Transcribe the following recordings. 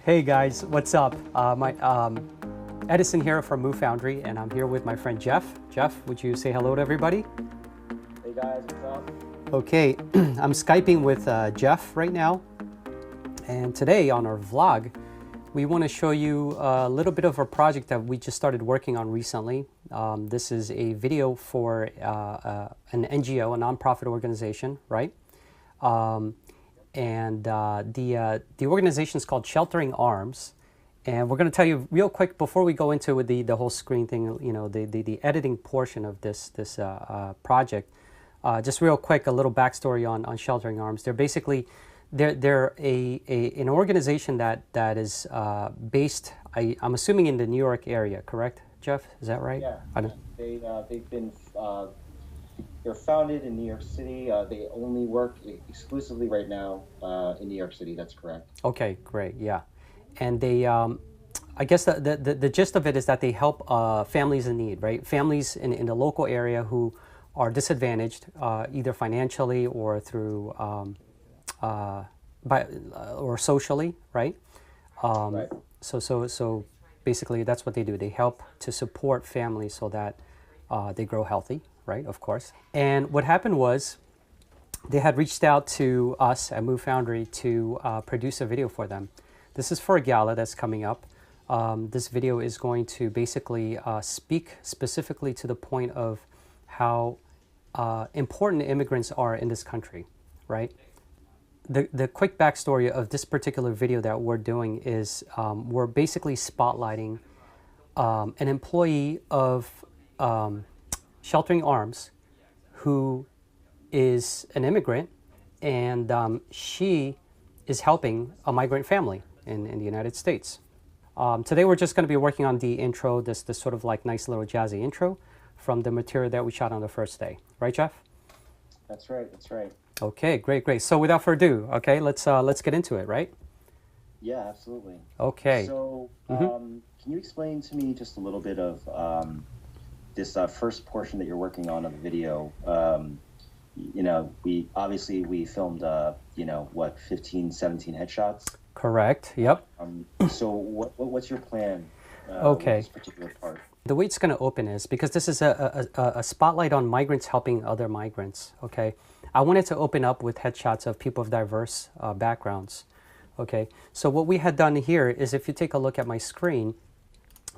Hey guys, what's up? My Edison here from Move Foundry, and I'm here with my friend Jeff. Jeff, would you say hello to everybody? Hey guys, what's up? Okay, I'm Skyping with Jeff right now, and today on our vlog, we want to show you a little bit of a project that we just started working on recently. This is a video for an NGO, a nonprofit organization, right? The organization is called Sheltering Arms, and we're going to tell you real quick before we go into the whole screen thing, you know, the editing portion of this project. Just real quick, a little backstory on Sheltering Arms. They're basically they're an organization that is based, I'm assuming, in the New York area, correct, Jeff? Is that right? Yeah, they've been they're founded in New York City. They only work exclusively right now in New York City. That's correct. Okay, great. Yeah, and they, I guess the gist of it is that they help families in need, right? Families in the local area who are disadvantaged, either financially or through or socially, right? Right. So basically, that's what they do. They help to support families so that they grow healthy, right? Of course. And what happened was, they had reached out to us at Move Foundry to produce a video for them. This is for a gala that's coming up. This video is going to basically speak specifically to the point of how important immigrants are in this country, right? The quick backstory of this particular video that we're doing is we're basically spotlighting an employee of Sheltering Arms who is an immigrant, and she is helping a migrant family in the United States. Today we're just going to be working on the intro, this sort of like nice little jazzy intro from the material that we shot on the first day. Right, Jeff? That's right. That's right. Okay, great. So without further ado, okay, let's get into it, right? Yeah, absolutely. Okay. So, can you explain to me just a little bit of this first portion that you're working on of the video? You know, we filmed, 15, 17 headshots? Correct, yep. So what's your plan Okay. with this particular part? The way it's going to open is, because this is a spotlight on migrants helping other migrants, okay? I wanted to open up with headshots of people of diverse backgrounds, okay? So what we had done here is, if you take a look at my screen,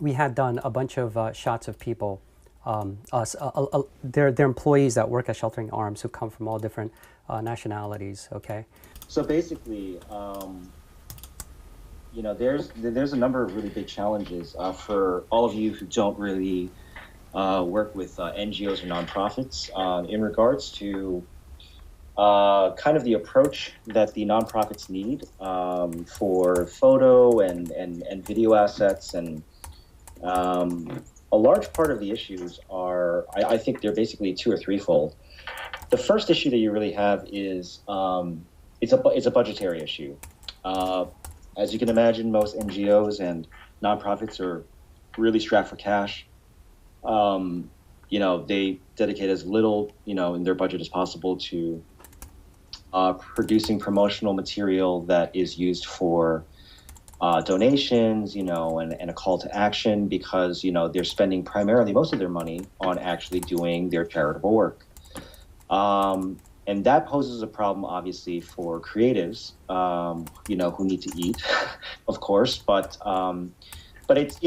we had done a bunch of shots of people, they're employees that work at Sheltering Arms who come from all different nationalities, okay? So basically, there's a number of really big challenges for all of you who don't really work with NGOs or nonprofits in regards to kind of the approach that the nonprofits need for photo and video assets. And a large part of the issues are, I think they're basically two or threefold. The first issue that you really have is it's a budgetary issue. As you can imagine, most NGOs and nonprofits are really strapped for cash. They dedicate as little, in their budget as possible to producing promotional material that is used for donations, and a call to action, because, they're spending primarily most of their money on actually doing their charitable work. And that poses a problem, obviously, for creatives, who need to eat, of course. But it's,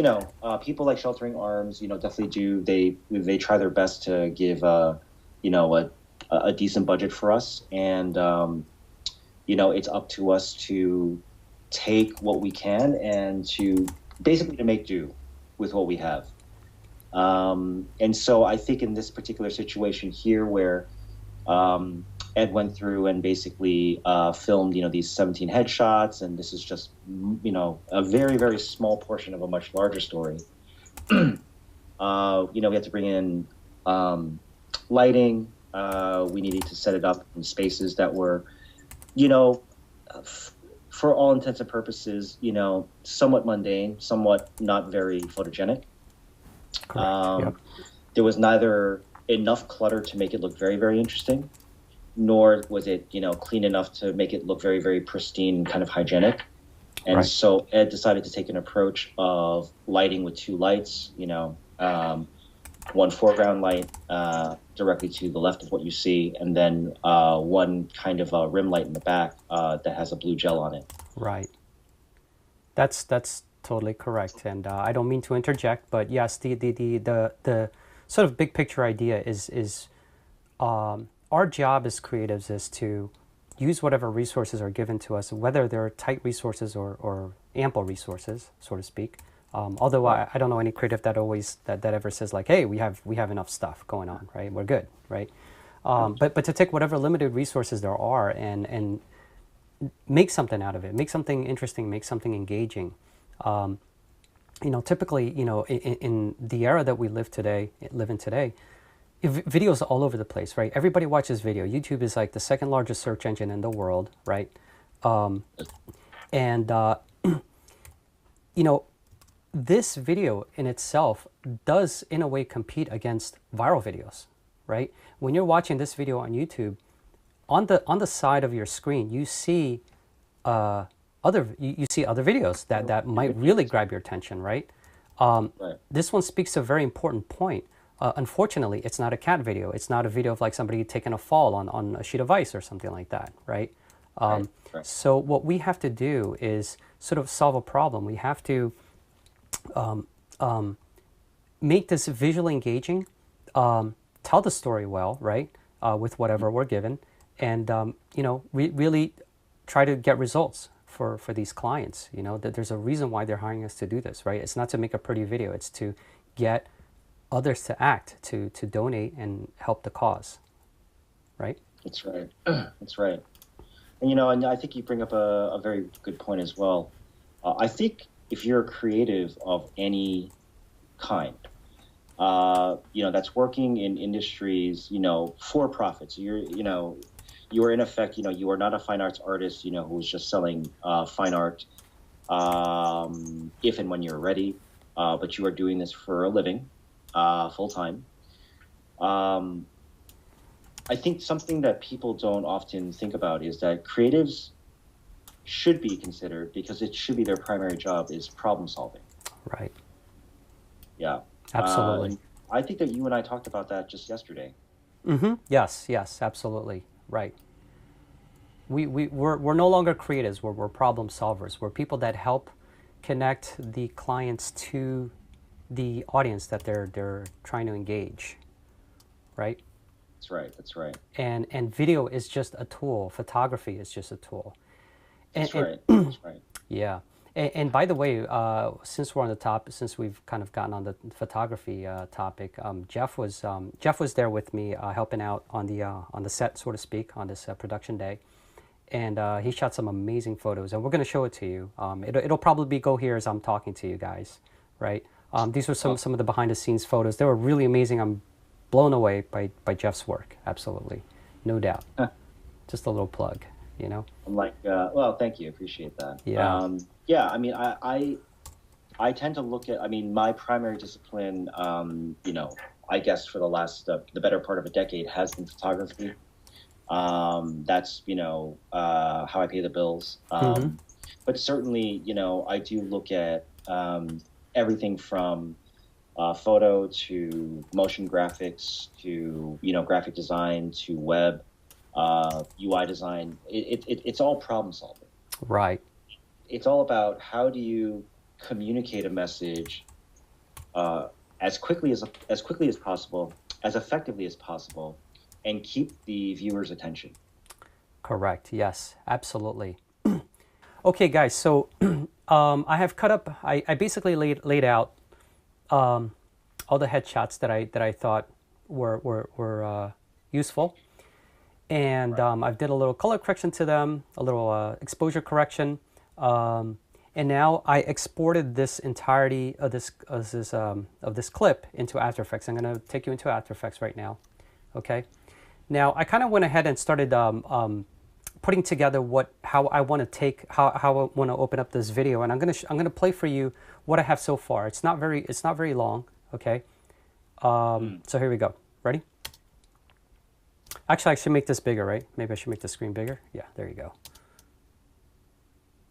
people like Sheltering Arms, definitely do. They try their best to give, a decent budget for us. And, it's up to us to take what we can and to basically to make do with what we have. And so I think in this particular situation here, where Ed went through and basically filmed, these 17 headshots, and this is just, a very, very small portion of a much larger story. We had to bring in lighting. We needed to set it up in spaces that were, for all intents and purposes, somewhat mundane, somewhat not very photogenic. Correct. Yep. There was neither enough clutter to make it look very, very interesting, nor was it, clean enough to make it look very, very pristine, kind of hygienic. And Right. so Ed decided to take an approach of lighting with two lights, one foreground light directly to the left of what you see, and then one kind of a rim light in the back that has a blue gel on it. Right. That's totally correct. And I don't mean to interject, but yes, the sort of big picture idea is our job as creatives is to use whatever resources are given to us, whether they're tight resources or ample resources, so to speak. Although I don't know any creative that ever says like, hey, we have enough stuff going on, right? We're good, right? But to take whatever limited resources there are and make something out of it, make something interesting, make something engaging. Typically, in the era that we live in today, videos all over the place, right? Everybody watches video. YouTube is like the second largest search engine in the world, right? And this video in itself does, in a way, compete against viral videos, right? When you're watching this video on YouTube, on the side of your screen, you see you see other videos that might really grab your attention, right? Right. This one speaks to a very important point. Unfortunately, it's not a cat video. It's not a video of like somebody taking a fall on a sheet of ice or something like that, right? Right. So what we have to do is sort of solve a problem. We have to make this visually engaging, tell the story well, right, with whatever we're given, and really try to get results for these clients. That there's a reason why they're hiring us to do this, right? It's not to make a pretty video. It's to get others to act, to donate and help the cause, right? That's right. That's right. And I think you bring up a very good point as well. I think if you're a creative of any kind, that's working in industries, for profits, you are in effect, you are not a fine arts artist, who's just selling fine art if and when you're ready, but you are doing this for a living, full time. I think something that people don't often think about is that creatives should be considered, because it should be their primary job, is problem solving. Right. Yeah. Absolutely. I think that you and I talked about that just yesterday. Mm-hmm. Yes, absolutely. Right. We're no longer creatives. We're problem solvers. We're people that help connect the clients to the audience that they're trying to engage. Right. That's right. And video is just a tool. Photography is just a tool. That's right. That's right. Yeah. And by the way, since we've kind of gotten on the photography topic, Jeff was there with me helping out on the set, so to speak, on this production day, and he shot some amazing photos, and we're going to show it to you. It'll probably go here as I'm talking to you guys, right? These were some of the behind the scenes photos. They were really amazing. I'm blown away by Jeff's work. Absolutely, no doubt. Just a little plug, I'm like, well, thank you, appreciate that. Yeah. Yeah, I mean, I tend to look at, my primary discipline, I guess for the last, the better part of a decade has been photography. That's, how I pay the bills. But certainly, I do look at everything from photo to motion graphics to, graphic design to web, UI design. It's all problem solving. Right. It's all about how do you communicate a message as quickly as possible, as effectively as possible, and keep the viewer's attention. Correct. Yes, absolutely. Okay, guys. So I have cut up. I basically laid out all the headshots that I thought were useful, and I did a little color correction to them, a little exposure correction. And now I exported this entirety of this clip into After Effects. I'm going to take you into After Effects right now. Okay. Now I kind of went ahead and started putting together how I want to open up this video, and I'm gonna play for you what I have so far. It's not very long. Okay. So here we go. Ready? Actually, I should make this bigger, right? Maybe I should make the screen bigger. Yeah. There you go.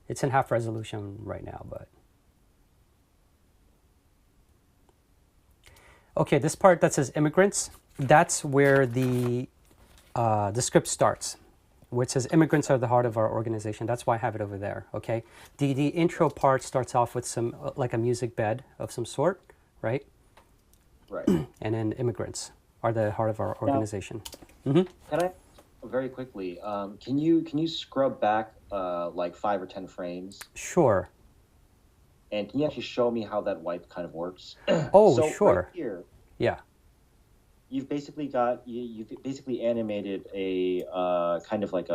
It's in half resolution right now, but. Okay, this part that says immigrants, that's where the script starts, which says immigrants are the heart of our organization. That's why I have it over there, okay? The intro part starts off with some, like a music bed of some sort, right? Right. And then immigrants are the heart of our organization. Now, can I, very quickly, can you scrub back like 5 or 10 frames? Sure. And can you actually show me how that wipe kind of works? Oh, so sure. Right here, yeah. You've basically animated a kind of like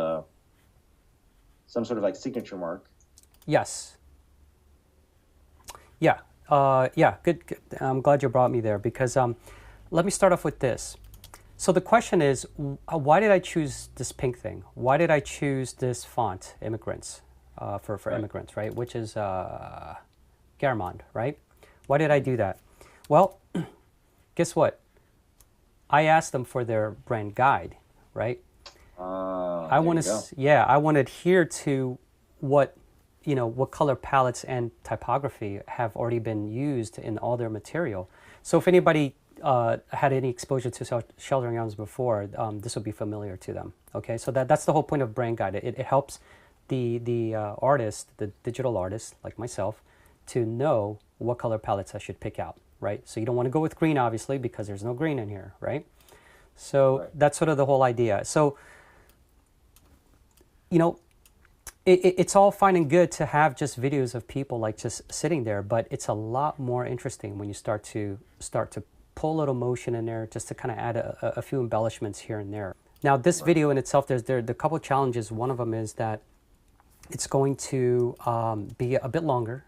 some sort of like signature mark. Yes. Yeah. Yeah. Good. I'm glad you brought me there because let me start off with this. So the question is, why did I choose this pink thing? Why did I choose this font, immigrants, for right. Immigrants, right? Which is Garamond, right? Why did I do that? Well, guess what? I asked them for their brand guide, right? I want to, yeah, I want to adhere to what, what color palettes and typography have already been used in all their material. So if anybody had any exposure to sheltering arms before, this will be familiar to them. Okay, so that's the whole point of brand guide. It helps the artist, the digital artist like myself, to know what color palettes I should pick out, right? So you don't want to go with green, obviously, because there's no green in here, right? So right. That's sort of the whole idea. So, it's all fine and good to have just videos of people like just sitting there, but it's a lot more interesting when you start to pull a little motion in there, just to kind of add a few embellishments here and there. Now, this right. video in itself, there are a couple of challenges. One of them is that it's going to be a bit longer.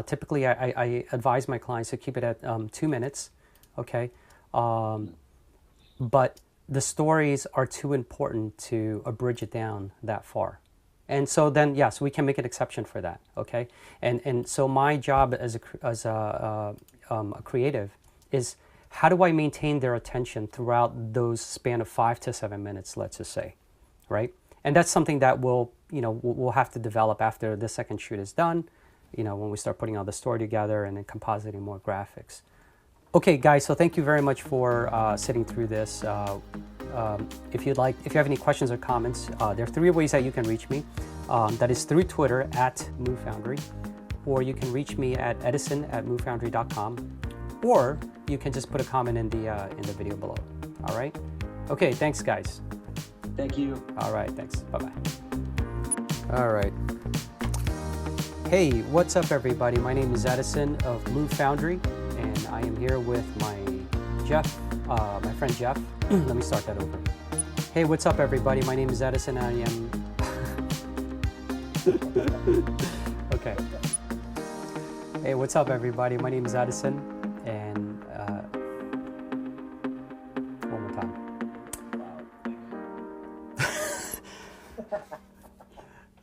Typically I advise my clients to keep it at 2 minutes, okay? But the stories are too important to abridge it down that far. And so then, yes, we can make an exception for that, okay? And so my job as a creative is, how do I maintain their attention throughout those span of 5 to 7 minutes, let's just say, right? And that's something that we'll have to develop after the second shoot is done, when we start putting all the story together and then compositing more graphics. Okay, guys, so thank you very much for sitting through this. If you have any questions or comments, there are 3 ways that you can reach me. That is through Twitter @MoveFoundry, or you can reach me at edison@movefoundry.com, or you can just put a comment in the video below. All right? Okay, thanks, guys. Thank you. All right, thanks. Bye-bye. All right. Hey, what's up, everybody? My name is Edison of MoveFoundry, and I am here with my friend Jeff. Let me start that over. Hey, what's up, everybody? My name is Edison. I am... Okay. Hey, what's up, everybody? My name is Edison.